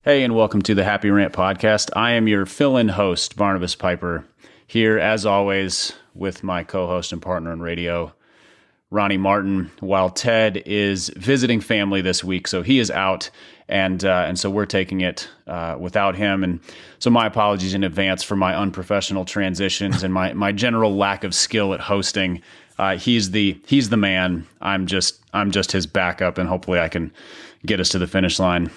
Hey, and welcome to the Happy Rant podcast. I am your fill-in host, Barnabas Piper, here as always with my co-host and partner in radio, Ronnie Martin, while Ted is visiting family this week, so he is out, and so we're taking it without him. And so my apologies in advance for my unprofessional transitions and my general lack of skill at hosting. He's the man. I'm just his backup, and hopefully I can get us to the finish line.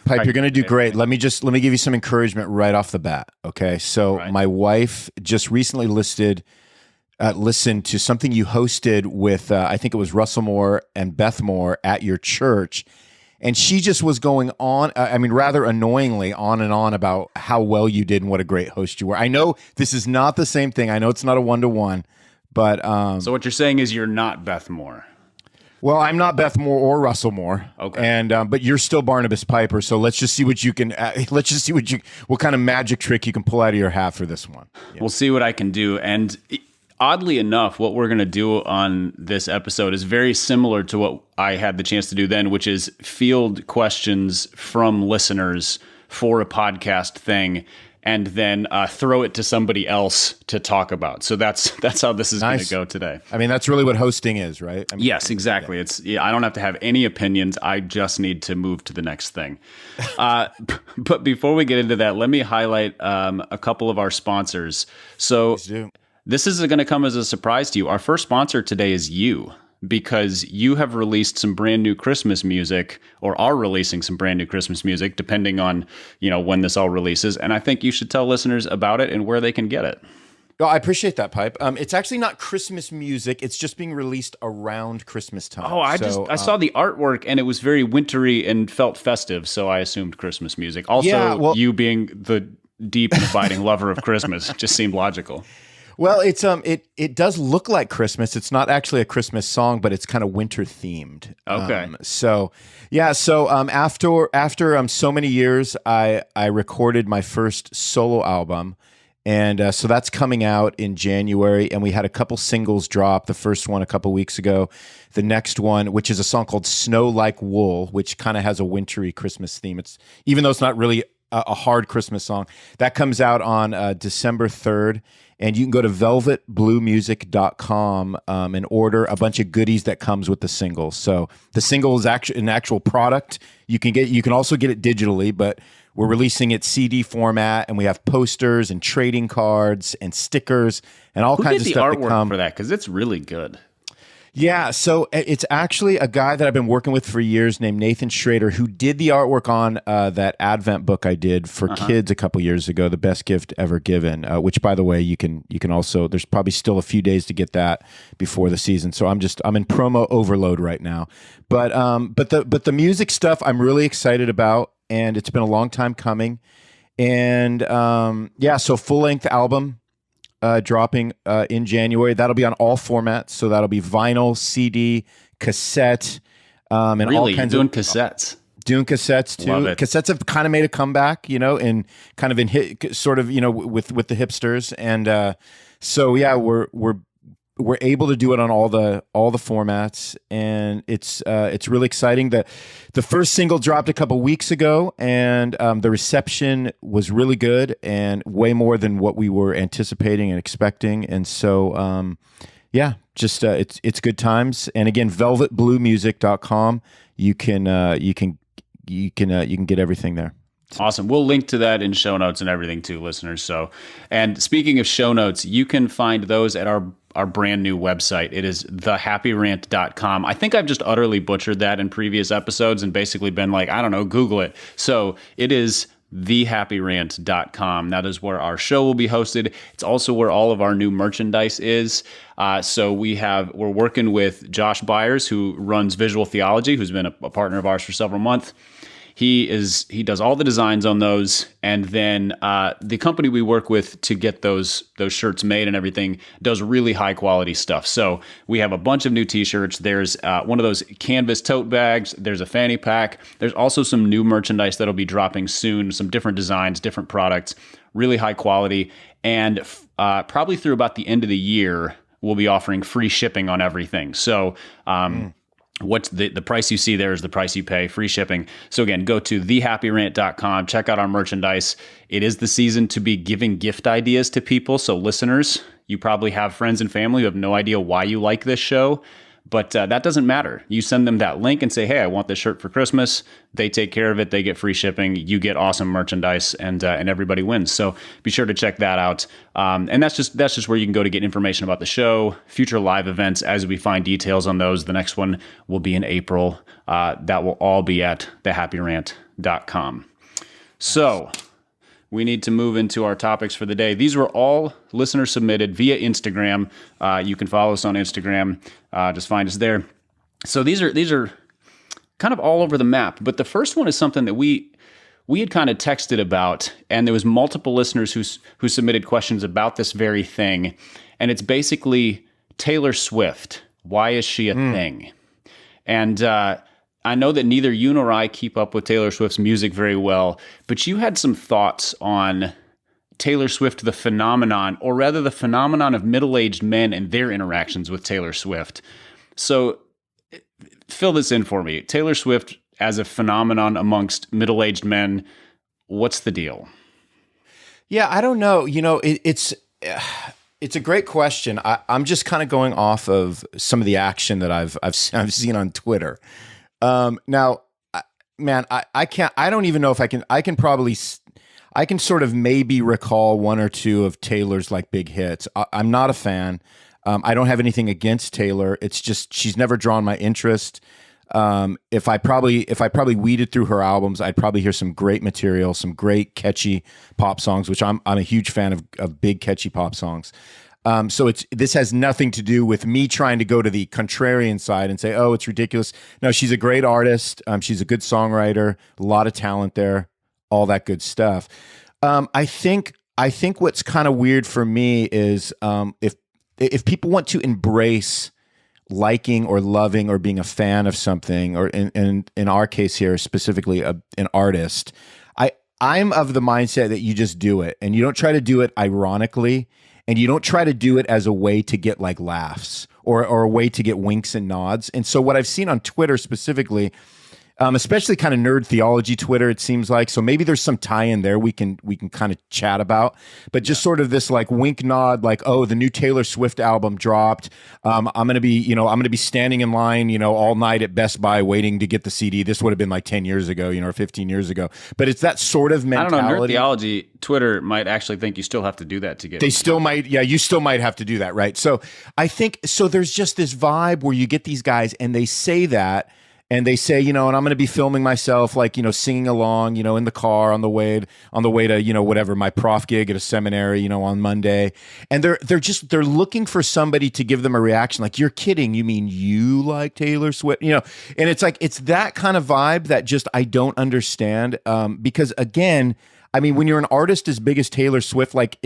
Pipe, you're going to do great. Let me give you some encouragement right off the bat. Okay. So My wife just recently listened to something you hosted with, I think it was Russell Moore and Beth Moore at your church. And she just was going on, rather annoyingly on and on about how well you did and what a great host you were. I know this is not the same thing. I know it's not a one-to-one, but... So what you're saying is you're not Beth Moore. Well, I'm not Beth Moore or Russell Moore. Okay. And but you're still Barnabas Piper. So let's just see what you can. What kind of magic trick you can pull out of your hat for this one. Yeah. We'll see what I can do. And oddly enough, what we're going to do on this episode is very similar to what I had the chance to do then, which is field questions from listeners for a podcast thing, and then throw it to somebody else to talk about. So that's how this is going to go today. I mean, that's really what hosting is, right? Yes, exactly. Yeah. I don't have to have any opinions. I just need to move to the next thing. But before we get into that, let me highlight a couple of our sponsors. So this is going to come as a surprise to you. Our first sponsor today is you, because you have released some brand new Christmas music, or are releasing some brand new Christmas music, depending on, when this all releases. And I think you should tell listeners about it and where they can get it. Well, I appreciate that, Pipe. It's actually not Christmas music. It's just being released around Christmas time. Oh, I saw the artwork and it was very wintry and felt festive. So I assumed Christmas music. Also, you being the deep and abiding lover of Christmas just seemed logical. Well, it's it does look like Christmas. It's not actually a Christmas song, but it's kind of winter themed. Okay. So after so many years, I recorded my first solo album, and so that's coming out in January. And we had a couple singles drop. The first one a couple weeks ago. The next one, which is a song called "Snow Like Wool," which kind of has a wintry Christmas theme. It's even though it's not really a hard Christmas song, that comes out on December 3rd. And you can go to velvetbluemusic.com and order a bunch of goodies that comes with the single. So the single is actually an actual product. You can also get it digitally, but we're releasing it CD format, and we have posters and trading cards and stickers and all kinds of stuff. Who did the artwork for that? Because it's really good. Yeah, so it's actually a guy that I've been working with for years named Nathan Schrader, who did the artwork on that Advent book I did for kids a couple years ago, The Best Gift Ever Given, which, by the way, you can also, there's probably still a few days to get that before the season. So I'm in promo overload right now. But the music stuff I'm really excited about, and it's been a long time coming. And so full-length album dropping in January. That'll be on all formats. So that'll be vinyl, CD, cassette, and all kinds doing cassettes. Doing cassettes too. Love it. Cassettes have kind of made a comeback, in kind of in hit, sort of, with the hipsters, and so yeah, we're able to do it on all the formats, and it's really exciting. The first single dropped a couple weeks ago, and the reception was really good, and way more than what we were anticipating and expecting. And so it's good times. And again, velvetbluemusic.com. You can get everything there. Awesome. We'll link to that in show notes and everything too, listeners. So, and speaking of show notes, you can find those at our brand new website. It is thehappyrant.com. I think I've just utterly butchered that in previous episodes and basically been like, I don't know, Google it. So it is thehappyrant.com. That is where our show will be hosted. It's also where all of our new merchandise is. So we're working with Josh Byers, who runs Visual Theology, who's been a partner of ours for several months. He does all the designs on those, and then the company we work with to get those shirts made and everything does really high quality stuff. So we have a bunch of new t-shirts. There's one of those canvas tote bags. There's a fanny pack. There's also some new merchandise that'll be dropping soon. Some different designs, different products, really high quality, and probably through about the end of the year, we'll be offering free shipping on everything. So. What's the price you see there is the price you pay, free shipping. So again, go to thehappyrant.com, check out our merchandise. It is the season to be giving gift ideas to people. So listeners, you probably have friends and family who have no idea why you like this show, but that doesn't matter. You send them that link and say, hey, I want this shirt for Christmas. They take care of it. They get free shipping. You get awesome merchandise, and everybody wins. So be sure to check that out. And that's just where you can go to get information about the show, future live events as we find details on those. The next one will be in April. That will all be at thehappyrant.com. So we need to move into our topics for the day. These were all listener submitted via Instagram. You can follow us on Instagram. Just find us there. So these are kind of all over the map. But the first one is something that we had kind of texted about, and there was multiple listeners who submitted questions about this very thing. And it's basically Taylor Swift. Why is she a thing? And I know that neither you nor I keep up with Taylor Swift's music very well, but you had some thoughts on Taylor Swift, the phenomenon, or rather the phenomenon of middle-aged men and their interactions with Taylor Swift. So fill this in for me. Taylor Swift as a phenomenon amongst middle-aged men, what's the deal? Yeah, I don't know. It's a great question. I'm just kind of going off of some of the action that I've seen on Twitter. Now, man, I can't, I don't even know if I can sort of maybe recall one or two of Taylor's like big hits. I'm not a fan. I don't have anything against Taylor. It's just, she's never drawn my interest. If I probably weeded through her albums, I'd probably hear some great material, some great catchy pop songs, which I'm a huge fan of big catchy pop songs. So this has nothing to do with me trying to go to the contrarian side and say, oh, it's ridiculous. No, she's a great artist. She's a good songwriter, a lot of talent there, all that good stuff. I think what's kind of weird for me is if people want to embrace liking or loving or being a fan of something, or in our case here, specifically an artist, I'm of the mindset that you just do it, and you don't try to do it ironically. And you don't try to do it as a way to get like laughs or a way to get winks and nods. And so what I've seen on Twitter specifically, especially kind of nerd theology Twitter, it seems like, so maybe there's some tie in there we can kind of chat about, but just sort of this like wink nod, like, oh, the new Taylor Swift album dropped. I'm going to be standing in line, all night at Best Buy waiting to get the CD. This would have been like 10 years ago, or 15 years ago, but it's that sort of mentality. I don't know, nerd theology Twitter might actually think you still have to do that to get. They still might, yeah, you still might have to do that, right? So I think there's just this vibe where you get these guys and they say that. And they say, and I'm going to be filming myself, like, singing along, in the car on the way to, whatever, my prof gig at a seminary, on Monday. And they're looking for somebody to give them a reaction. Like, you're kidding. You mean you like Taylor Swift? And it's like, it's that kind of vibe that just, I don't understand. Because again, I mean, when you're an artist as big as Taylor Swift, like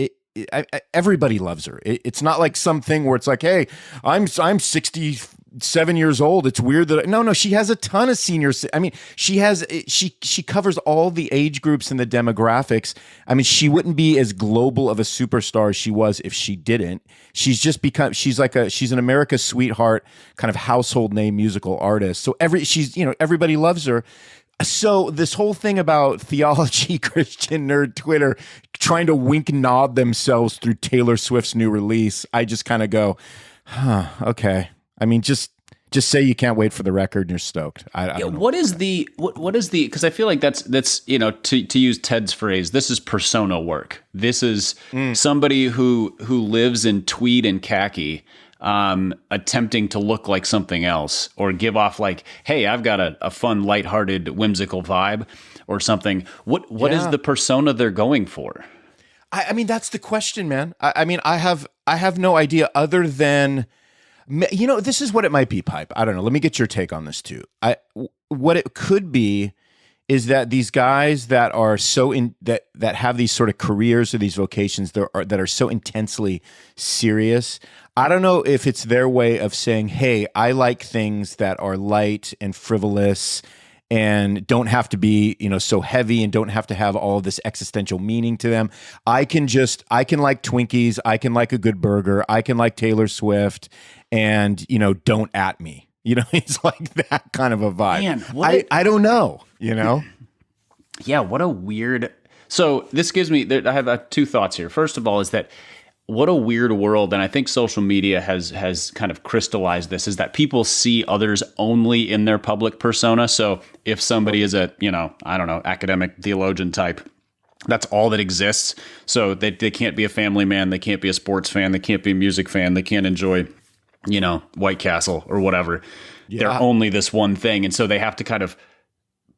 everybody loves her. It's not like something where it's like, hey, I'm 67 years old. It's weird that no, she has a ton of seniors. I mean, she covers all the age groups and the demographics. I mean, she wouldn't be as global of a superstar as she was if she didn't. She's an America's sweetheart, kind of household name musical artist. So everybody loves her. So this whole thing about theology, Christian nerd Twitter trying to wink nod themselves through Taylor Swift's new release, I just kind of go, okay. I mean, just say you can't wait for the record and you're stoked. I don't know. What is the because I feel like that's to use Ted's phrase, this is persona work. This is somebody who lives in tweed and khaki, attempting to look like something else or give off like, hey, I've got a fun, lighthearted, whimsical vibe or something. What is the persona they're going for? I mean, that's the question, man. I mean, I have no idea other than, this is what it might be, Pipe. I don't know. Let me get your take on this too. What it could be is that these guys that are that have these sort of careers or these vocations that are so intensely serious. I don't know if it's their way of saying, "Hey, I like things that are light and frivolous and don't have to be, so heavy and don't have to have all this existential meaning to them. I can like Twinkies, I can like a good burger, I can like Taylor Swift, and don't at me." It's like that kind of a vibe. Man, I don't know, Yeah, what a weird. So this gives me. I have two thoughts here. First of all, is that what a weird world, and I think social media has kind of crystallized this. Is that people see others only in their public persona. So if somebody is a I don't know, academic theologian type, that's all that exists. So they can't be a family man, they can't be a sports fan, they can't be a music fan, they can't enjoy White Castle or whatever. Yeah. They're only this one thing. And so they have to kind of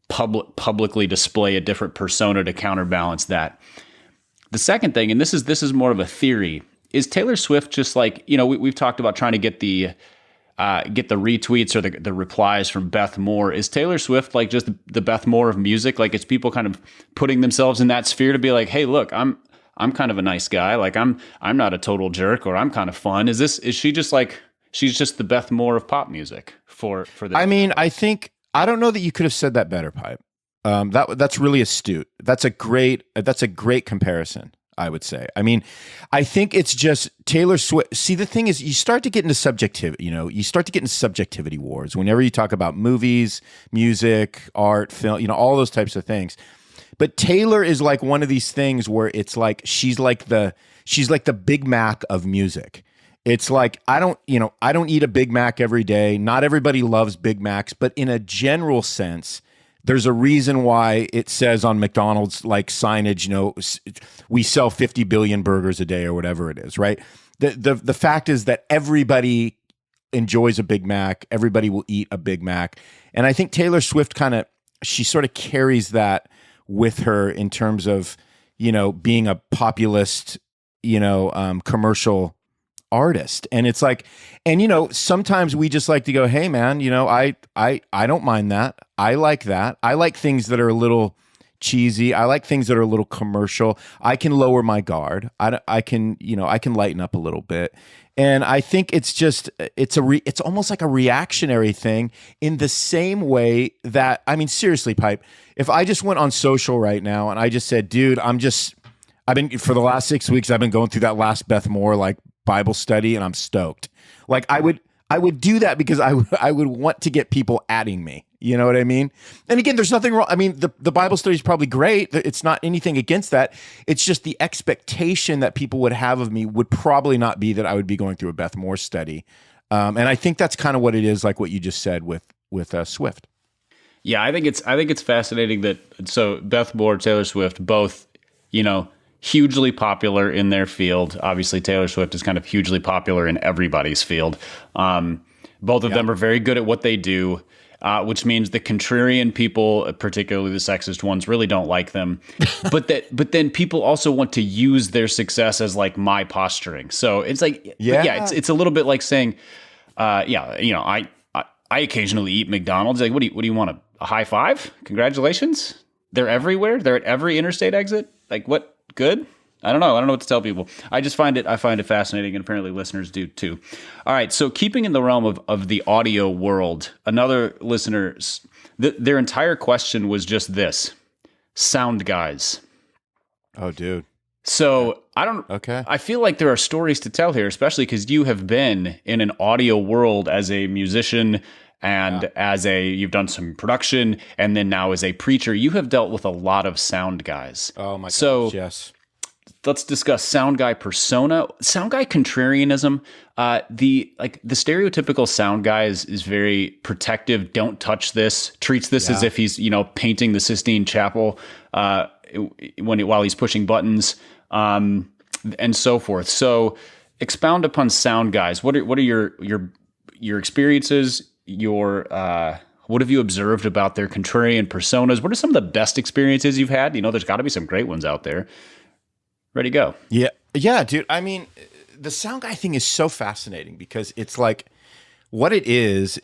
publicly display a different persona to counterbalance that. The second thing, and this is more of a theory, is Taylor Swift just like, we've talked about trying to get the retweets or the replies from Beth Moore. Is Taylor Swift like just the Beth Moore of music? Like it's people kind of putting themselves in that sphere to be like, hey, look, I'm kind of a nice guy. Like I'm not a total jerk, or I'm kind of fun. Is she just like, she's just the Beth Moore of pop music for the. I mean, I don't know that you could have said that better, Pipe. That's really astute. That's a great comparison, I would say. I mean, I think it's just Taylor Swift. See, the thing is, you start to get into subjectivity. You start to get into subjectivity wars whenever you talk about movies, music, art, film. All those types of things. But Taylor is like one of these things where it's like she's like the Big Mac of music. It's like I don't eat a Big Mac every day. Not everybody loves Big Macs, but in a general sense, there's a reason why it says on McDonald's like signage, we sell 50 billion burgers a day or whatever it is, right? The fact is that everybody enjoys a Big Mac. Everybody will eat a Big Mac. And I think Taylor Swift she sort of carries that with her in terms of, being a populist, commercial artist. And it's like, and sometimes we just like to go, hey man, I don't mind that. I like that. I like things that are a little cheesy. I like things that are a little commercial. I can lower my guard. I can lighten up a little bit. And I think it's just, it's almost like a reactionary thing in the same way that, I mean, seriously, Pipe, if I just went on social right now and I just said, dude, for the last 6 weeks, I've been going through that last Beth Moore, like, Bible study, and I'm stoked. Like I would do that because I would want to get people adding me. You know what I mean? And again, there's nothing wrong. I mean, the Bible study is probably great. It's not anything against that. It's just the expectation that people would have of me would probably not be that I would be going through a Beth Moore study. And I think that's kind of what it is, like what you just said with Swift. Yeah, I think it's fascinating that so Beth Moore, Taylor Swift, both, hugely popular in their field. Obviously, Taylor Swift is kind of hugely popular in everybody's field. Both of them are very good at what they do, which means the contrarian people, particularly the sexist ones, really don't like them. but then people also want to use their success as like my posturing. So it's like, it's a little bit like saying, I occasionally eat McDonald's. Like, what do you want? A high five? Congratulations. They're everywhere. They're at every interstate exit. Like what? Good? I don't know what to tell people. I find it fascinating, and apparently listeners do too. All right, so keeping in the realm of the audio world, another listener, their entire question was just this: sound guys. Oh, dude. So Okay. I feel like there are stories to tell here, especially because you have been in an audio world as a musician and you've done some production, and then now as a preacher, you have dealt with a lot of sound guys. Oh my gosh, so yes. Let's discuss sound guy persona, sound guy contrarianism. The stereotypical sound guy is very protective. Don't touch this. Treats this as if he's painting the Sistine Chapel while he's pushing buttons, and so forth. So expound upon sound guys. What are your experiences? What have you observed about their contrarian personas? What are some of the best experiences you've had? There's got to be some great ones out there. Ready to go. Yeah, dude. I mean, the sound guy thing is so fascinating because it's like what it is.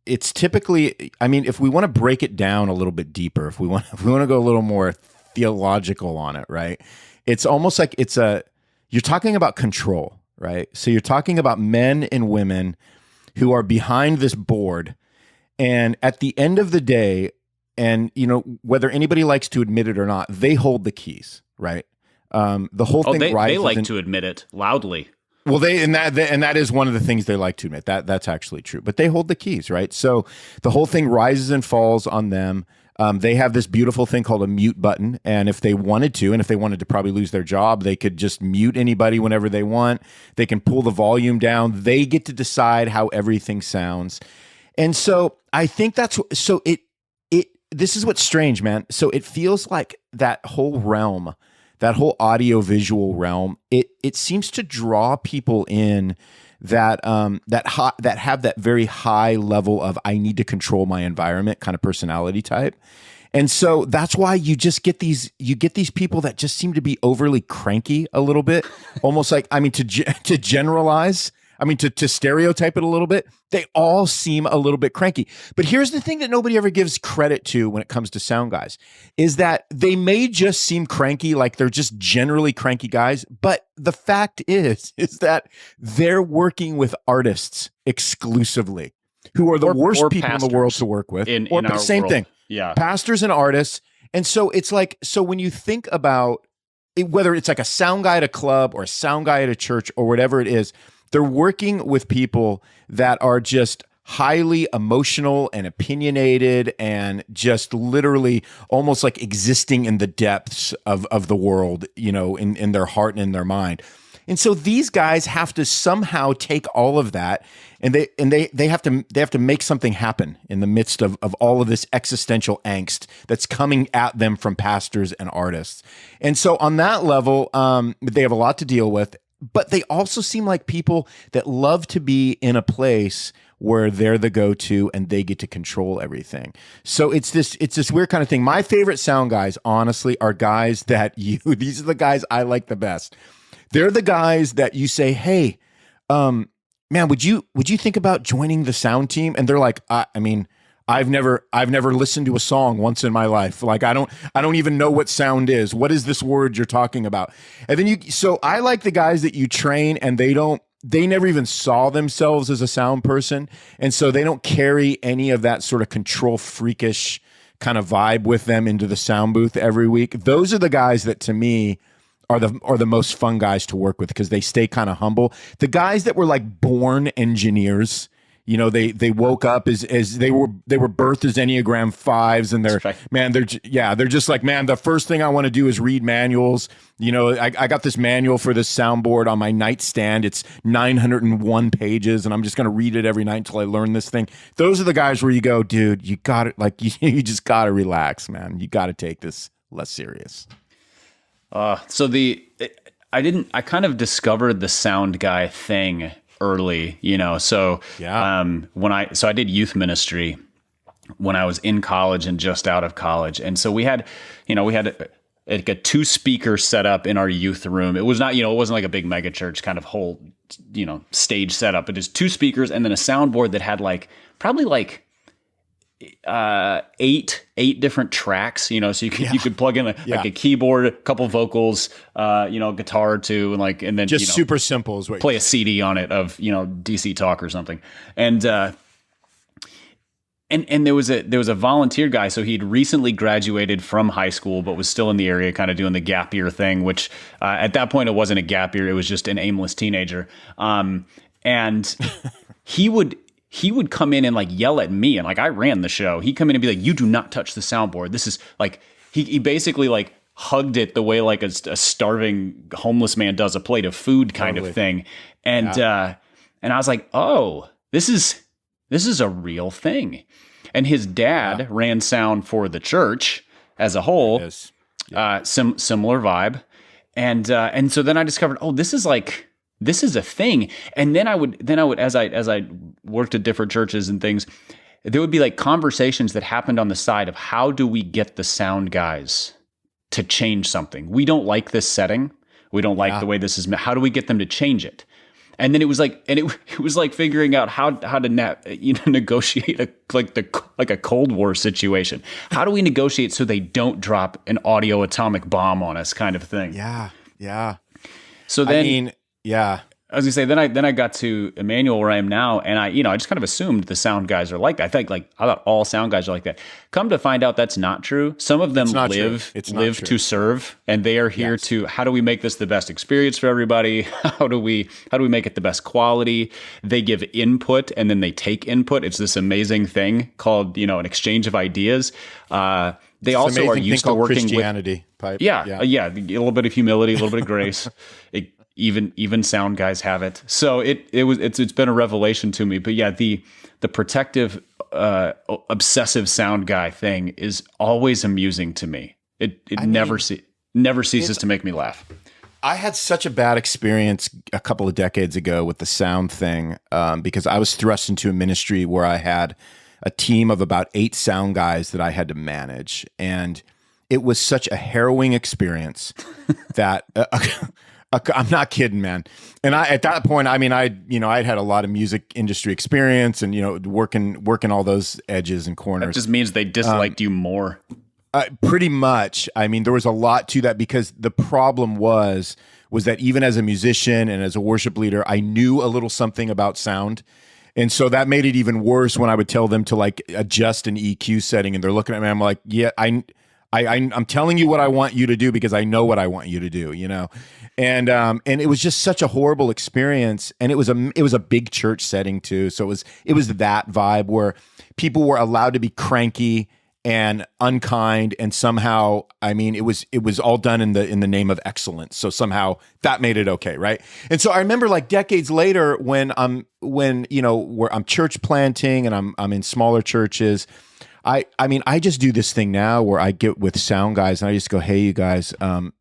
it's typically, I mean, if we want to break it down a little bit deeper, if we want to go a little more theological on it, right? It's almost like you're talking about control, right? So you're talking about men and women who are behind this board, and at the end of the day, and whether anybody likes to admit it or not, they hold the keys, right? The whole thing they like to admit it loudly. Well, that is one of the things they like to admit. That's actually true. But they hold the keys, right? So the whole thing rises and falls on them. They have this beautiful thing called a mute button, and if they wanted to, and if they wanted to probably lose their job, they could just mute anybody whenever they want. They can pull the volume down. They get to decide how everything sounds. And so I think this is what's strange, man. So it feels like that whole realm, that whole audio-visual realm, it seems to draw people in that have that very high level of I need to control my environment kind of personality type. And so that's why you get these people that just seem to be overly cranky a little bit, almost like, I mean, to generalize, I mean, to stereotype it a little bit, they all seem a little bit cranky. But here's the thing that nobody ever gives credit to when it comes to sound guys, is that they may just seem cranky, like they're just generally cranky guys. But the fact is that they're working with artists exclusively, who are the worst people in the world to work with. In our same world. thing. Yeah. Pastors and artists. And so it's like, so when you think about it, whether it's like a sound guy at a club or a sound guy at a church or whatever it is, they're working with people that are just highly emotional and opinionated and just literally almost like existing in the depths of the world, in their heart and in their mind. And so these guys have to somehow take all of that and they have to make something happen in the midst of all of this existential angst that's coming at them from pastors and artists. And so on that level, they have a lot to deal with. But they also seem like people that love to be in a place where they're the go-to and they get to control everything. So it's this weird kind of thing. My favorite sound guys, honestly, are guys that these are the guys I like the best. They're the guys that you say, hey, man, would you think about joining the sound team? And they're like, I mean, I've never listened to a song once in my life. Like I don't even know what sound is. What is this word you're talking about? And then so I like the guys that you train and they never even saw themselves as a sound person. And so they don't carry any of that sort of control freakish kind of vibe with them into the sound booth every week. Those are the guys that to me are the most fun guys to work with because they stay kind of humble. The guys that were like born engineers, they woke up as they were birthed as Enneagram 5s, and they're just like, man, the first thing I want to do is read manuals. I got this manual for this soundboard on my nightstand. It's 901 pages, and I'm just going to read it every night until I learn this thing. Those are the guys where you go, dude, you got it. Like you just got to relax, man. You got to take this less serious. I kind of discovered the sound guy thing early, so yeah. I did youth ministry when I was in college and just out of college. And so we had a 2-speaker setup in our youth room. It was not, it wasn't like a big mega church kind of whole, stage setup, but just 2 speakers and then a soundboard that had probably 8 different tracks, so you could plug in like a keyboard, a couple vocals, guitar or two, and then just super simple is what play a CD on it of DC Talk or something, and there was a volunteer guy, so he'd recently graduated from high school but was still in the area, kind of doing the gap year thing, which at that point it wasn't a gap year, it was just an aimless teenager, and he would come in and yell at me, and I ran the show. He'd come in and be like, "You do not touch the soundboard. This is he basically hugged it the way a starving homeless man does a plate of food kind of thing." And and I was like, "Oh, this is a real thing." And his dad ran sound for the church as a whole. Yes. Similar vibe. And so then I discovered, oh, this is a thing. And then I would as I worked at different churches and things, there would be conversations that happened on the side of how do we get the sound guys to change something? We don't like this setting. We don't like the way this is. How do we get them to change it? And then it was like, it was like figuring out how to negotiate a Cold War situation. How do we negotiate so they don't drop an audio atomic bomb on us, kind of thing? Yeah, yeah. So then, I mean, yeah. I was gonna say, then I got to Emmanuel where I am now, and I just kind of assumed the sound guys are like that. I thought all sound guys are like that. Come to find out, that's not true. Some of them live to serve, and they are here to, how do we make this the best experience for everybody? How do we make it the best quality? They give input, and then they take input. It's this amazing thing called an exchange of ideas. They also are used to working Christianity with pipe. Yeah, a little bit of humility, a little bit of grace. Even sound guys have it. So it's been a revelation to me. But yeah, the protective, obsessive sound guy thing is always amusing to me. It never ceases to make me laugh. I had such a bad experience a couple of decades ago with the sound thing because I was thrust into a ministry where I had a team of about 8 sound guys that I had to manage, and it was such a harrowing experience that. I'm not kidding, man. And at that point, I mean, I'd had a lot of music industry experience and, working all those edges and corners. That just means they disliked you more. Pretty much. I mean, there was a lot to that because the problem was that even as a musician and as a worship leader, I knew a little something about sound. And so that made it even worse when I would tell them to like adjust an EQ setting and they're looking at me. I'm like, yeah, I'm telling you what I want you to do because I know what I want you to do, and it was just such a horrible experience, and it was a big church setting too, so it was that vibe where people were allowed to be cranky and unkind, and somehow, I mean, it was all done in the name of excellence, so somehow that made it okay, right? And so I remember like decades later when where I'm church planting and I'm in smaller churches. I mean, I just do this thing now where I get with sound guys and I just go, hey, you guys,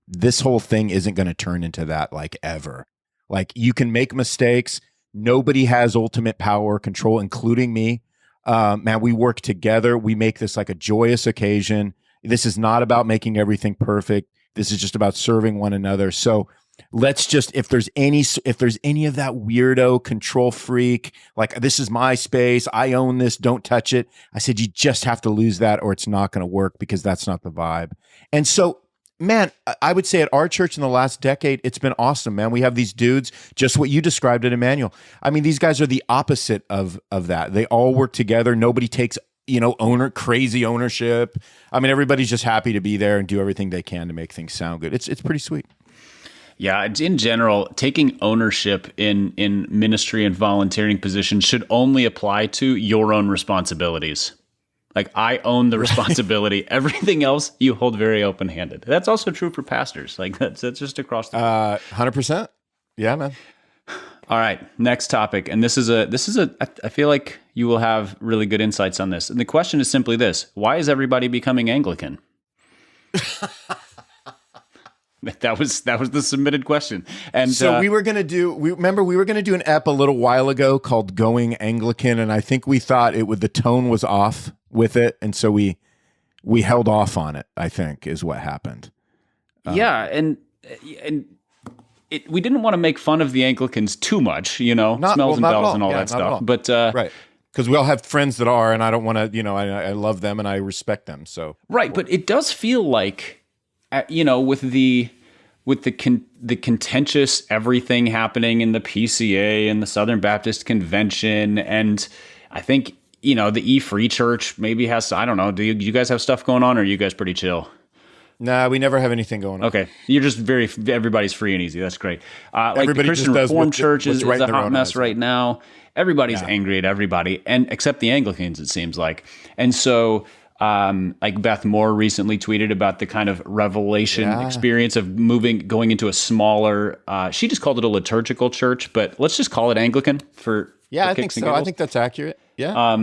this whole thing isn't going to turn into that like ever. Like you can make mistakes. Nobody has ultimate power or control, including me. Man, we work together. We make this like a joyous occasion. This is not about making everything perfect. This is just about serving one another. So let's just, if there's any of that weirdo control freak, like this is my space, I own this, don't touch it. I said, you just have to lose that or it's not going to work because that's not the vibe. And so, man, I would say at our church in the last decade, it's been awesome, man. We have these dudes, just what you described at Emmanuel. I mean, these guys are the opposite of that. They all work together. Nobody takes crazy ownership. I mean, everybody's just happy to be there and do everything they can to make things sound good. It's pretty sweet. Yeah, in general, taking ownership in ministry and volunteering positions should only apply to your own responsibilities. Like, I own the responsibility. Everything else you hold very open-handed. That's also true for pastors. Like, that's just across the board. 100%. Yeah, man. All right, next topic. And this is I feel like you will have really good insights on this. And the question is simply this: why is everybody becoming Anglican? That was the submitted question. And so we were going to do an ep a little while ago called Going Anglican, and I think we thought the tone was off with it, and so we held off on it, I think is what happened. Yeah, and we didn't want to make fun of the Anglicans too much, smells and bells and all that stuff. But right. Because we all have friends that are, and I don't want to, I love them and I respect them. So right, but it does feel like with the contentious everything happening in the PCA and the Southern Baptist Convention, and I think the E-Free Church maybe has, I don't know. Do you guys have stuff going on, or are you guys pretty chill? Nah, we never have anything going on. Okay, you're just everybody's free and easy. That's great. Like the Christian Reformed Church is a hot mess right now. Everybody's angry at everybody, and except the Anglicans, it seems like, and so. Like Beth Moore recently tweeted about the kind of revelation experience of going into a smaller, she just called it a liturgical church, but let's just call it Anglican for I think so. I think that's accurate. Yeah.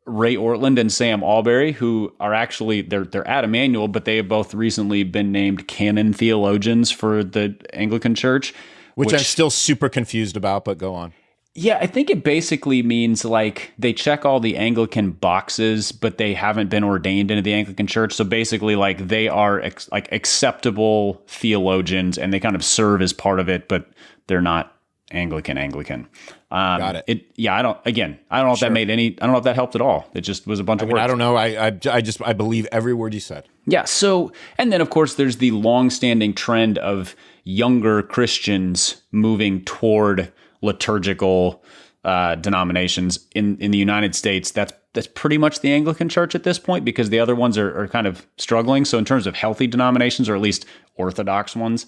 Ray Ortland and Sam Alberry, who are actually, they're at Emmanuel, but they have both recently been named canon theologians for the Anglican Church. Which I'm still super confused about, but go on. Yeah, I think it basically means like they check all the Anglican boxes, but they haven't been ordained into the Anglican Church. So basically, like they are acceptable theologians, and they kind of serve as part of it, but they're not Anglican. Got it. I don't know if that made any, I don't know if that helped at all. It just was a bunch of words. I don't know. I believe every word you said. Yeah. So, and then of course there's the long-standing trend of younger Christians moving toward liturgical denominations in the United States. That's pretty much the Anglican Church at this point, because the other ones are kind of struggling. So in terms of healthy denominations, or at least Orthodox ones,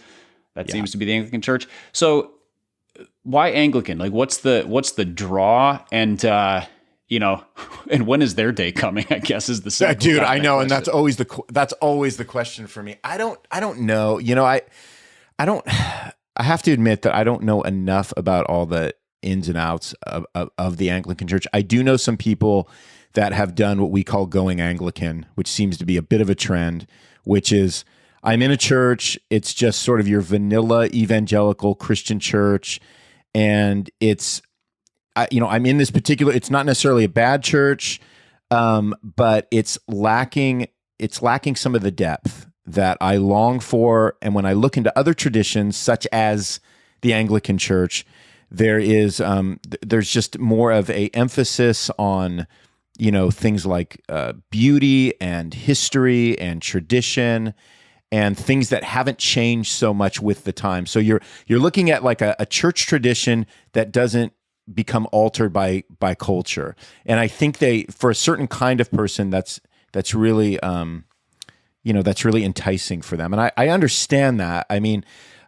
that seems to be the Anglican Church. So why Anglican? Like, what's the draw? And and when is their day coming? I guess is the second. Dude, I know, and that's always the question for me. I don't know. I have to admit that I don't know enough about all the ins and outs of the Anglican Church. I do know some people that have done what we call going Anglican, which seems to be a bit of a trend, which is, I'm in a church, it's just sort of your vanilla evangelical Christian church, and I'm in this particular, it's not necessarily a bad church, but it's lacking some of the depth that I long for. And when I look into other traditions, such as the Anglican Church, there's just more of a emphasis on, things like beauty and history and tradition, and things that haven't changed so much with the time. So you're looking at like a church tradition that doesn't become altered by culture. And I think for a certain kind of person, that's really that's really enticing for them. And I understand that. I mean,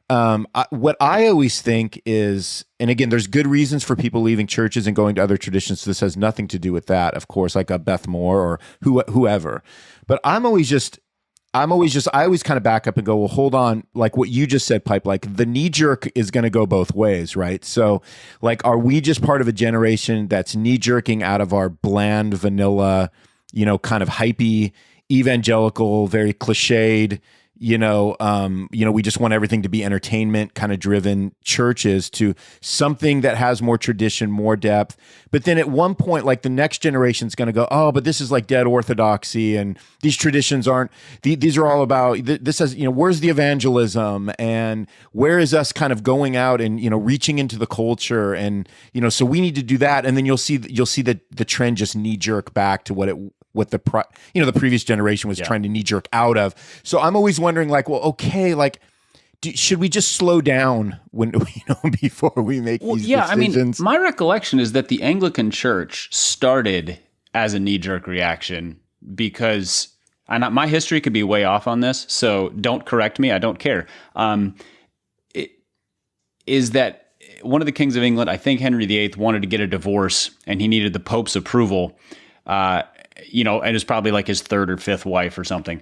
what I always think is, and again, there's good reasons for people leaving churches and going to other traditions. So this has nothing to do with that, of course, like a Beth Moore or whoever. But I always kind of back up and go, well, hold on, like what you just said, Pipe, like the knee jerk is going to go both ways, right? So like, are we just part of a generation that's knee jerking out of our bland, vanilla, kind of hypey, evangelical, very cliched, we just want everything to be entertainment kind of driven churches, to something that has more tradition, more depth. But then at one point, like the next generation is going to go, oh, but this is like dead orthodoxy, and these traditions aren't, these are all about, this has, where's the evangelism, and where is us kind of going out and, reaching into the culture, and, so we need to do that. And then you'll see that the trend just knee jerk back to what the previous generation was trying to knee jerk out of. So I'm always wondering, like, well, okay, like, should we just slow down before we make these decisions? I mean, my recollection is that the Anglican Church started as a knee jerk reaction because, and my history could be way off on this, so don't correct me. I don't care. Is that one of the kings of England, I think Henry VIII, wanted to get a divorce, and he needed the Pope's approval. And it's probably like his third or fifth wife or something.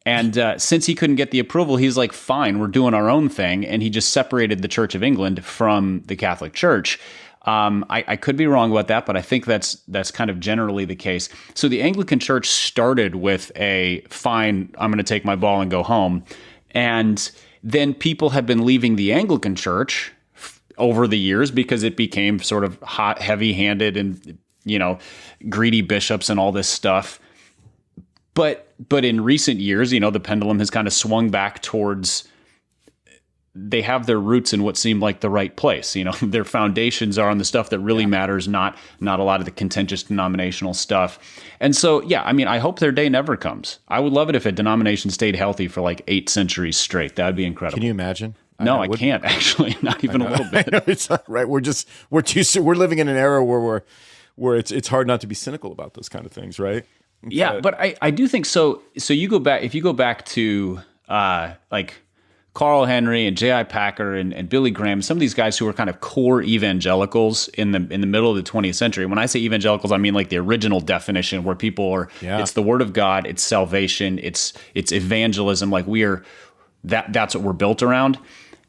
And since he couldn't get the approval, he's like, fine, we're doing our own thing. And he just separated the Church of England from the Catholic Church. I could be wrong about that, but I think that's kind of generally the case. So the Anglican Church started with a, fine, I'm going to take my ball and go home. And then people have been leaving the Anglican Church over the years because it became sort of hot, heavy-handed, and greedy bishops and all this stuff. But in recent years, the pendulum has kind of swung back towards, they have their roots in what seemed like the right place. Their foundations are on the stuff that really matters, not a lot of the contentious denominational stuff. And so, I hope their day never comes. I would love it if a denomination stayed healthy for like 8 centuries straight. That would be incredible. Can you imagine? No, I can't actually, not even a little bit. It's not right. We're living in an era where it's hard not to be cynical about those kind of things, right? But I do think so. So you go back, if you go back to like Carl Henry and J.I. Packer and Billy Graham, some of these guys who were kind of core evangelicals in the middle of the 20th century. When I say evangelicals, I mean like the original definition, where people are, it's the word of God, it's salvation, it's evangelism. Like that's what we're built around.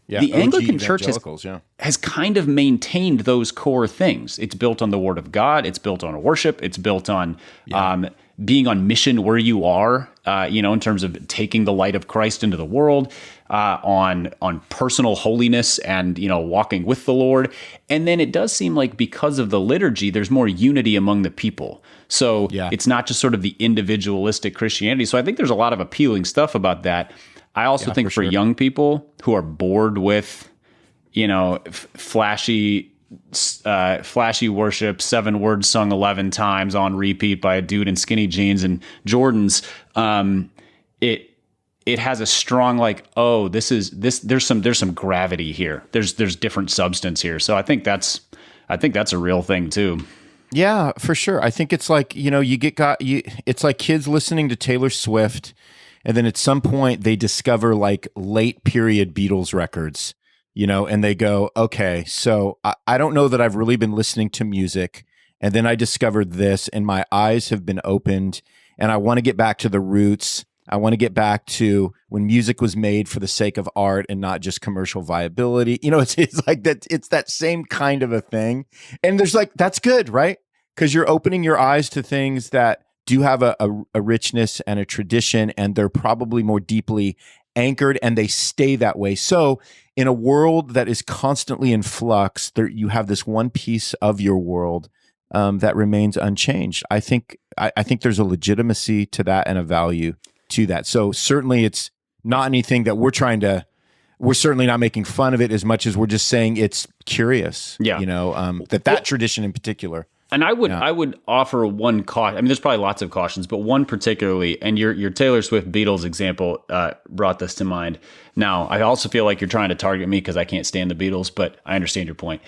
Yeah, the Anglican Church has kind of maintained those core things. It's built on the Word of God. It's built on worship. It's built on being on mission where you are, in terms of taking the light of Christ into the world, on personal holiness and, walking with the Lord. And then it does seem like because of the liturgy, there's more unity among the people. So it's not just sort of the individualistic Christianity. So I think there's a lot of appealing stuff about that. I also think for young people who are bored with flashy worship, 7 words sung 11 times on repeat by a dude in skinny jeans and Jordans. It has a strong there's some gravity here. There's different substance here. So I think that's a real thing too. Yeah, for sure. I think it's like, it's like kids listening to Taylor Swift, and then at some point they discover like late period Beatles records, and they go, okay, so I don't know that I've really been listening to music. And then I discovered this and my eyes have been opened and I want to get back to the roots. I want to get back to when music was made for the sake of art and not just commercial viability. It's like that. It's that same kind of a thing. And there's like, that's good, right? Because you're opening your eyes to things that do have a richness and a tradition, and they're probably more deeply anchored and they stay that way. So in a world that is constantly in flux, you have this one piece of your world that remains unchanged. I think there's a legitimacy to that and a value to that. So certainly it's not anything that we're certainly not making fun of it as much as we're just saying it's curious. Yeah. That tradition in particular. And I would offer one caution. I mean, there's probably lots of cautions, but one particularly, and your Taylor Swift Beatles example brought this to mind. Now, I also feel like you're trying to target me because I can't stand the Beatles, but I understand your point.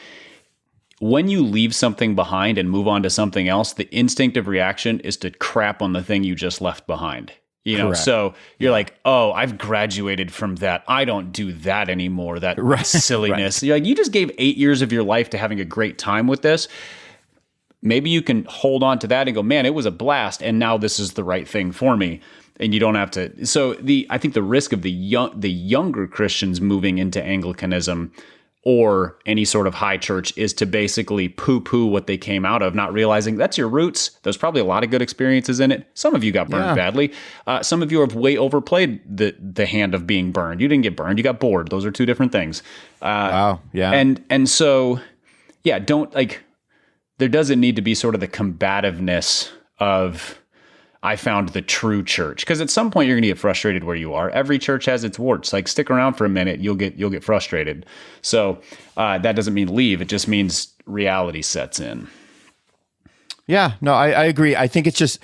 When you leave something behind and move on to something else, the instinctive reaction is to crap on the thing you just left behind. Correct. So you're like, oh, I've graduated from that. I don't do that anymore. That silliness. Right. You're like, you just gave 8 years of your life to having a great time with this. Maybe you can hold on to that and go, man, it was a blast, and now this is the right thing for me. And you don't have to. So I think the risk of the younger Christians moving into Anglicanism or any sort of high church is to basically poo-poo what they came out of, not realizing that's your roots. There's probably a lot of good experiences in it. Some of you got burned badly. Some of you have way overplayed the hand of being burned. You didn't get burned. You got bored. Those are two different things. Wow. Yeah. And so, yeah, there doesn't need to be sort of the combativeness of, I found the true church. Because at some point you're going to get frustrated where you are. Every church has its warts. Like, stick around for a minute, you'll get frustrated. So that doesn't mean leave. It just means reality sets in. Yeah, no, I agree. I think it's just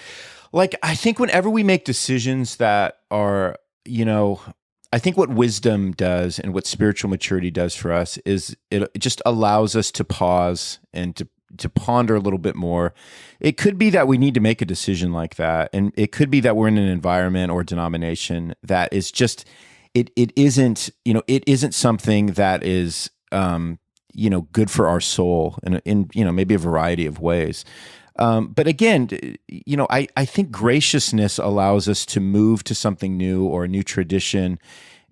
like, I think whenever we make decisions that are, I think what wisdom does and what spiritual maturity does for us is it just allows us to pause and to ponder a little bit more. It could be that we need to make a decision like that. And it could be that we're in an environment or denomination that is just, it isn't something that is, good for our soul in maybe a variety of ways. But again, I think graciousness allows us to move to something new or a new tradition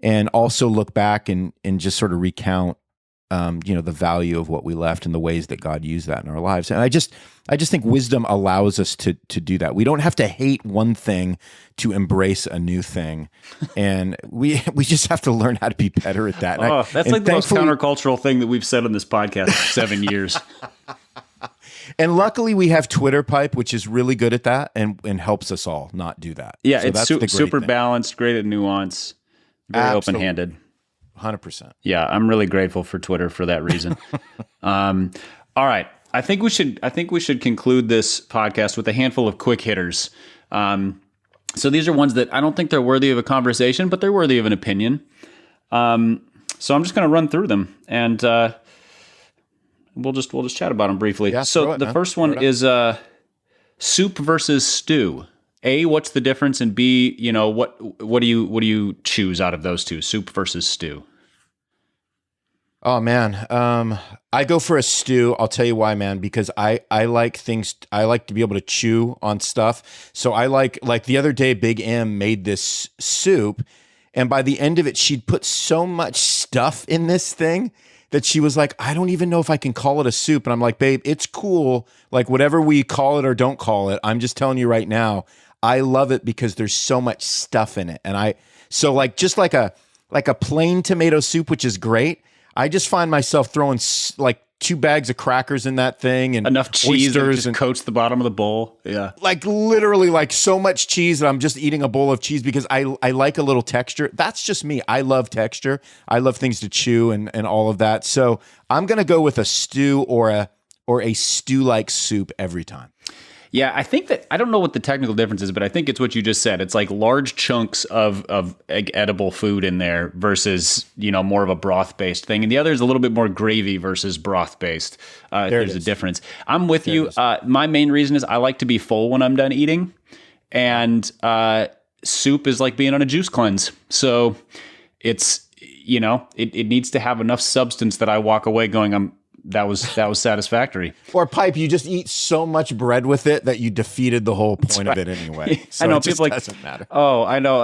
and also look back and just sort of recount the value of what we left and the ways that God used that in our lives. And I just think wisdom allows us to do that. We don't have to hate one thing to embrace a new thing. And we just have to learn how to be better at that. That's like the most countercultural thing that we've said on this podcast for 7 years. And luckily we have Twitter Pipe, which is really good at that and helps us all not do that. Yeah, so it's super balanced, great at nuance, very open-handed. 100%. Yeah, I'm really grateful for Twitter for that reason. All right, I think we should conclude this podcast with a handful of quick hitters. So these are ones that I don't think they're worthy of a conversation, but they're worthy of an opinion. So I'm just going to run through them, and we'll just chat about them briefly. Yeah, so the first one is soup versus stew. A, what's the difference? And B, what do you choose out of those two, soup versus stew? Oh man, I go for a stew. I'll tell you why, man, because I like things. I like to be able to chew on stuff. So I like the other day, Big M made this soup, and by the end of it, she'd put so much stuff in this thing that she was like, I don't even know if I can call it a soup. And I'm like, babe, it's cool. Like whatever we call it or don't call it, I'm just telling you right now, I love it because there's so much stuff in it. And so like a plain tomato soup, which is great. I just find myself throwing like 2 bags of crackers in that thing and enough cheese that oysters just and coats the bottom of the bowl. Yeah. like literally like so much cheese that I'm just eating a bowl of cheese because I like a little texture. That's just me. I love texture. I love things to chew and all of that. So I'm going to go with a stew or a stew-like soup every time. Yeah, I think that I don't know what the technical difference is, but I think it's what you just said. It's like large chunks of edible food in there versus, more of a broth-based thing. And the other is a little bit more gravy versus broth-based. There's a difference. I'm with you. My main reason is I like to be full when I'm done eating. And soup is like being on a juice cleanse. So it's, it needs to have enough substance that I walk away going, that was satisfactory. Or pipe, you just eat so much bread with it that you defeated the whole point of it anyway. So I know it just people doesn't matter. Oh, I know.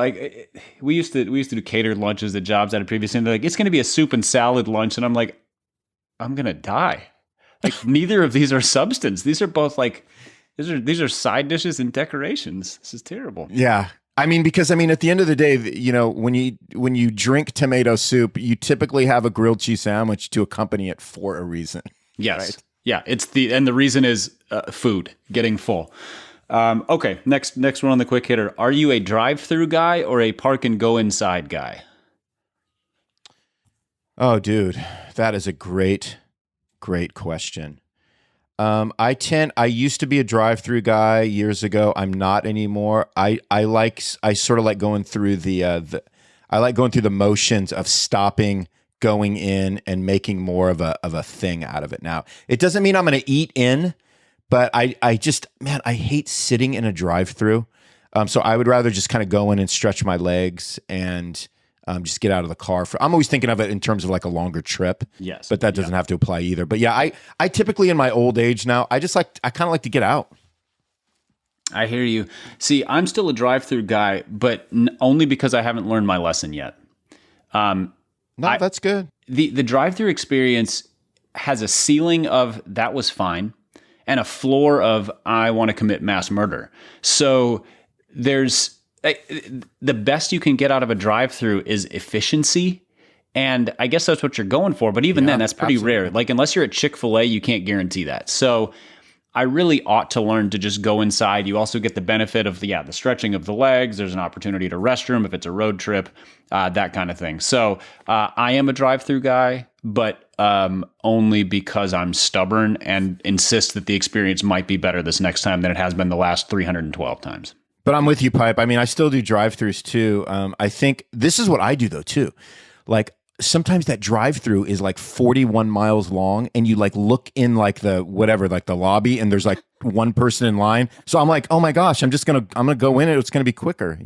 We used to do catered lunches at jobs at a previous, and they're like, it's going to be a soup and salad lunch, and I'm like, I'm going to die. Like neither of these are substance. These are both like these are side dishes and decorations. This is terrible. Yeah. Because at the end of the day, when you drink tomato soup, you typically have a grilled cheese sandwich to accompany it for a reason. Yes. Right? Yeah. And the reason is food, getting full. Okay. Next one on the quick hitter. Are you a drive-through guy or a park and go inside guy? Oh, dude, that is a great question. I used to be a drive-through guy years ago. I'm not anymore. I sort of like going through I like going through the motions of stopping, going in, and making more of a thing out of it. Now, it doesn't mean I'm going to eat in, but I hate sitting in a drive-through. So I would rather just kind of go in and stretch my legs and just get out of the car. I'm always thinking of it in terms of like a longer trip. Yes. But that doesn't have to apply either. But yeah, I typically in my old age now, I kind of like to get out. I hear you. See, I'm still a drive-through guy, but only because I haven't learned my lesson yet. That's good. The drive-through experience has a ceiling of that was fine and a floor of I want to commit mass murder. So there's the best you can get out of a drive-through is efficiency. And I guess that's what you're going for. But even then, that's pretty rare. Like, unless you're at Chick-fil-A, you can't guarantee that. So I really ought to learn to just go inside. You also get the benefit of the stretching of the legs. There's an opportunity to restroom if it's a road trip, that kind of thing. So I am a drive-through guy, but only because I'm stubborn and insist that the experience might be better this next time than it has been the last 312 times. But I'm with you, Pipe. I still do drive-thrus too. I think this is what I do though too. Like sometimes that drive-through is like 41 miles long, and you like look in like the lobby, and there's like one person in line. So I'm like, oh my gosh, I'm gonna go in, and it's gonna be quicker,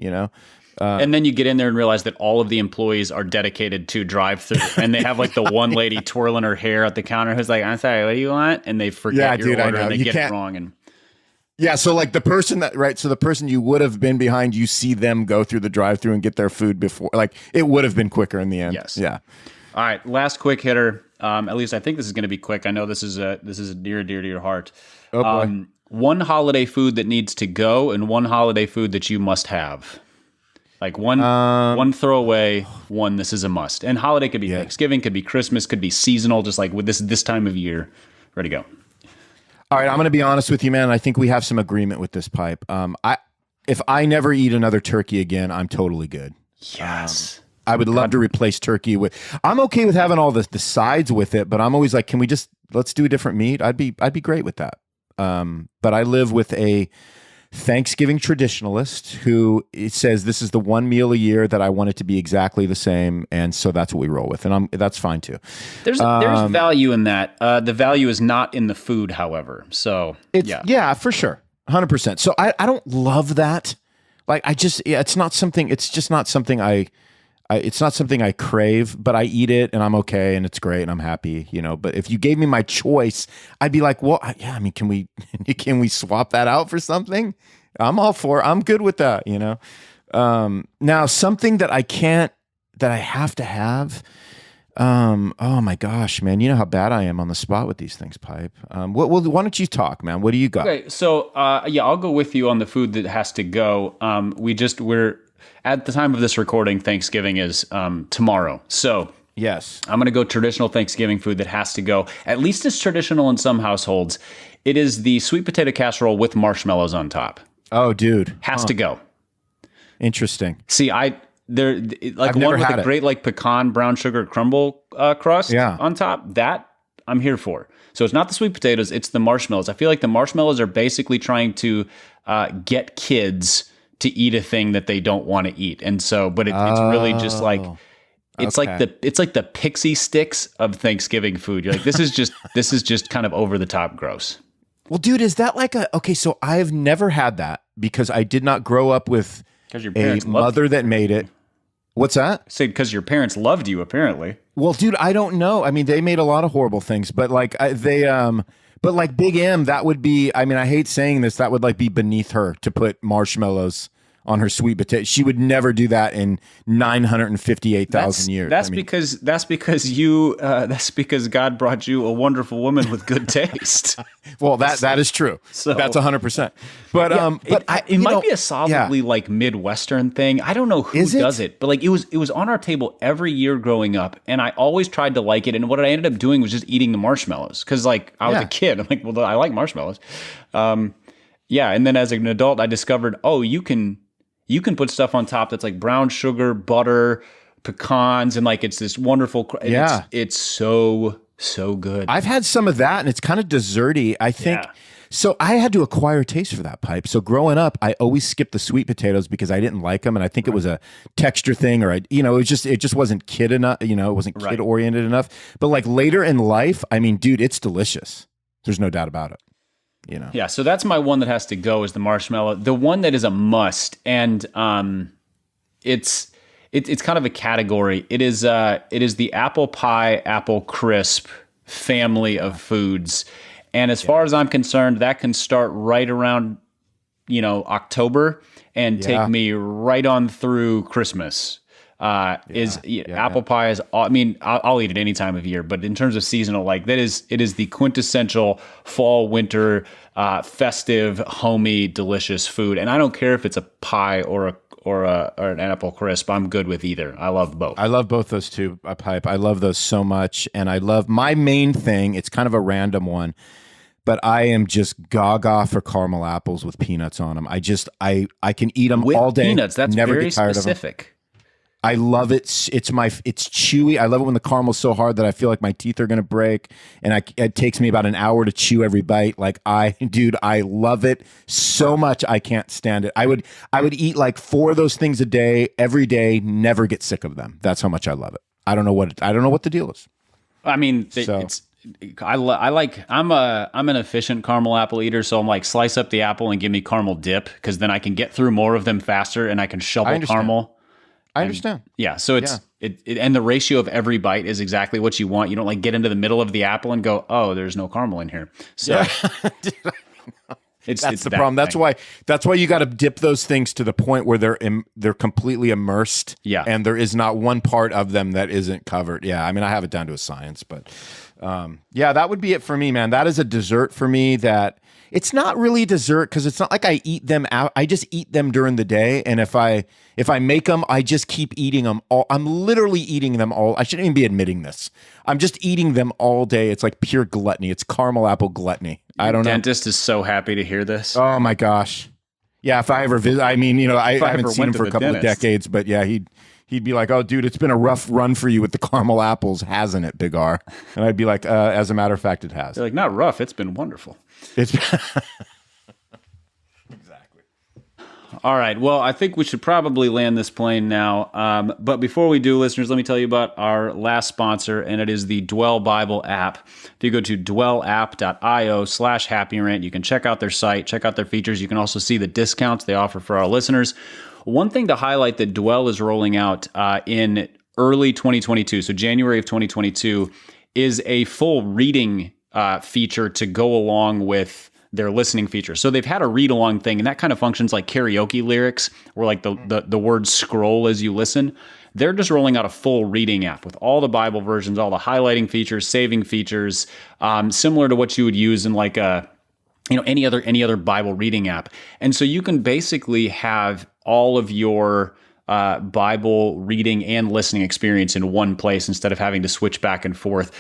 and then you get in there and realize that all of the employees are dedicated to drive-through, and they have like the one lady twirling her hair at the counter who's like, I'm sorry, what do you want? And they forget your order and they get it wrong. And yeah, so like the person you would have been behind, you see them go through the drive-through and get their food before, like it would have been quicker in the end. Yes. Yeah. All right, last quick hitter. At least I think this is going to be quick. I know this is dear to your heart. Oh boy. One holiday food that needs to go and one holiday food that you must have. Like one throwaway, one this is a must. And holiday could be Thanksgiving, could be Christmas, could be seasonal, just like with this time of year. Ready to go. All right, I'm going to be honest with you, man. I think we have some agreement with this, Pipe. If I never eat another turkey again, I'm totally good. Yes. I would love to replace turkey with. I'm okay with having all the sides with it, but I'm always like, can we let's do a different meat? I'd be great with that. But I live with a Thanksgiving traditionalist who says this is the one meal a year that I want it to be exactly the same, and so that's what we roll with, and that's fine too. There's value in that. The value is not in the food, however. So yeah, for sure, 100%. So I don't love that. Like it's not something. It's just not something it's not something I crave, but I eat it and I'm okay and it's great and I'm happy, But if you gave me my choice, I'd be like, well, yeah, can we swap that out for something? I'm all for it. I'm good with that, Now something that I have to have. Oh my gosh, man. You know how bad I am on the spot with these things, Pipe. Well, why don't you talk, man? What do you got? Okay. So, I'll go with you on the food that has to go. We're at the time of this recording, Thanksgiving is tomorrow. So Yes. I'm going to go traditional Thanksgiving food that has to go, at least it's traditional in some households. It is the sweet potato casserole with marshmallows on top. Oh, dude. Has to go. Interesting. See, like I've one never with had a it. great like pecan brown sugar crumble crust Yeah. on top, that I'm here for. So it's not the sweet potatoes, it's the marshmallows. I feel like the marshmallows are basically trying to get kids to eat a thing that they don't want to eat. And so, but it's really just like, it's okay. like the pixie sticks of Thanksgiving food. You're like, this is just kind of over the top gross. Well, dude, is that like okay, so I've never had that because I did not grow up with Your a parents mother that made it. What's that? Say because your parents loved you, apparently. Well, dude, I don't know. I mean, they made a lot of horrible things, but like but like Big M, that would be, I mean, I hate saying this, that would like be beneath her to put marshmallows on her sweet potato. She would never do that in 958,000 years. That's because God brought you a wonderful woman with good taste. Well, that is true. So- that's 100%. But it might be a solidly like Midwestern thing. I don't know who Is it? does it, but like it was on our table every year growing up, and I always tried to like it. And what I ended up doing was just eating the marshmallows because like I was a kid. I'm like, well, I like marshmallows. And then as an adult, I discovered, you can put stuff on top that's like brown sugar, butter, pecans, and like it's this wonderful. It's so good. I've had some of that, and it's kind of desserty, I think. Yeah. So I had to acquire a taste for that pipe. So growing up, I always skipped the sweet potatoes because I didn't like them, and I think it was a texture thing, or it just wasn't kid enough. It wasn't kid oriented enough. But like later in life, I mean, dude, it's delicious. There's no doubt about it. Yeah, so that's my one that has to go is the marshmallow. The one that is a must, and it's kind of a category. It is the apple pie, apple crisp family of foods. And as far as I'm concerned, that can start right around, October and take me right on through Christmas. Apple pie is, I mean, I'll eat it any time of year, but in terms of seasonal, like it is the quintessential fall, winter, festive, homey, delicious food. And I don't care if it's a pie or an apple crisp. I'm good with either. I love both. I love both those two, a pipe. I love those so much. And I love my main thing. It's kind of a random one, but I am just gaga for caramel apples with peanuts on them. I can eat them with all day. Peanuts. That's never very get tired specific. Of them. I love it. It's chewy. I love it when the caramel's so hard that I feel like my teeth are going to break, and it takes me about an hour to chew every bite. Like I love it so much. I can't stand it. I would eat like 4 of those things a day, every day, never get sick of them. That's how much I love it. I don't know what the deal is. I mean, I'm an efficient caramel apple eater, so I'm like, slice up the apple and give me caramel dip, because then I can get through more of them faster and I can shovel caramel. I understand. Yeah, so and the ratio of every bite is exactly what you want. You don't like get into the middle of the apple and go, oh, there's no caramel in here. So it's the problem. That's why you got to dip those things to the point where they're completely immersed. Yeah, and there is not one part of them that isn't covered. Yeah, I mean, I have it down to a science, but that would be it for me, man. That is a dessert for me. That it's not really dessert because it's not like I eat them out. I just eat them during the day, and if I make them, I just keep eating them all. I'm literally eating them all. I shouldn't even be admitting this. I'm just eating them all day. It's like pure gluttony. It's caramel apple gluttony. I don't know. Dentist is so happy to hear this. Oh my gosh. Yeah, if I ever visit, I mean, I haven't seen him for a couple of decades, but yeah, he'd be like, "Oh, dude, it's been a rough run for you with the caramel apples, hasn't it, Big R?" And I'd be like, "As a matter of fact, it has." They're like, "Not rough. It's been wonderful." It's exactly. All right. Well, I think we should probably land this plane now. But before we do, listeners, let me tell you about our last sponsor, and it is the Dwell Bible app. If you go to dwellapp.io/happyrant, you can check out their site, check out their features. You can also see the discounts they offer for our listeners. One thing to highlight that Dwell is rolling out in early 2022, so January of 2022, is a full reading feature to go along with their listening feature. So they've had a read along thing, and that kind of functions like karaoke lyrics, where like the words scroll as you listen. They're just rolling out a full reading app with all the Bible versions, all the highlighting features, saving features, similar to what you would use in like any other Bible reading app. And so you can basically have all of your Bible reading and listening experience in one place instead of having to switch back and forth.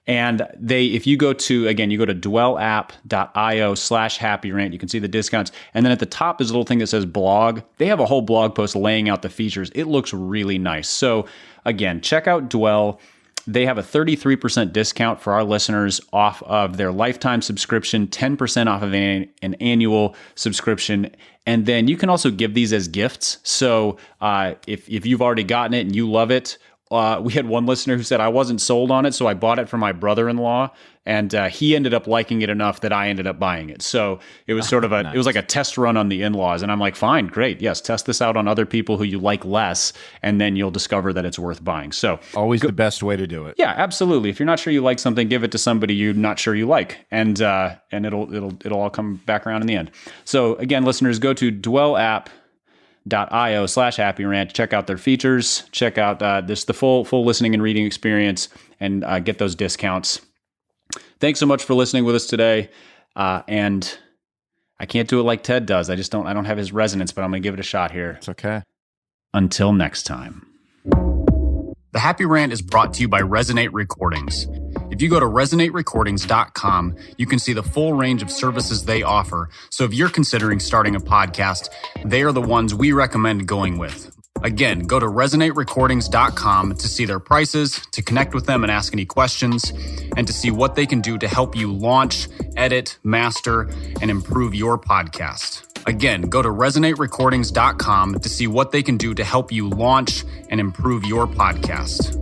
And if you go to dwellapp.io/happyrant, you can see the discounts. And then at the top is a little thing that says blog. They have a whole blog post laying out the features. It looks really nice. So again, check out Dwell. They have a 33% discount for our listeners off of their lifetime subscription, 10% off of an annual subscription. And then you can also give these as gifts. So if you've already gotten it and you love it, we had one listener who said, I wasn't sold on it, so I bought it for my brother-in-law, and he ended up liking it enough that I ended up buying it. So it was sort of nice. It was like a test run on the in-laws, and I'm like, fine, great, yes, test this out on other people who you like less, and then you'll discover that it's worth buying. So always the best way to do it. Yeah, absolutely. If you're not sure you like something, give it to somebody you're not sure you like, and it'll all come back around in the end. So again, listeners, go to dwellapp.io/happyrant. Check out their features. Check out the full listening and reading experience, and get those discounts. Thanks so much for listening with us today. And I can't do it like Ted does. I don't have his resonance, but I'm going to give it a shot here. It's okay. Until next time. The Happy Rant is brought to you by Resonate Recordings. If you go to resonaterecordings.com, you can see the full range of services they offer. So if you're considering starting a podcast, they are the ones we recommend going with. Again, go to resonaterecordings.com to see their prices, to connect with them and ask any questions, and to see what they can do to help you launch, edit, master, and improve your podcast. Again, go to resonaterecordings.com to see what they can do to help you launch and improve your podcast.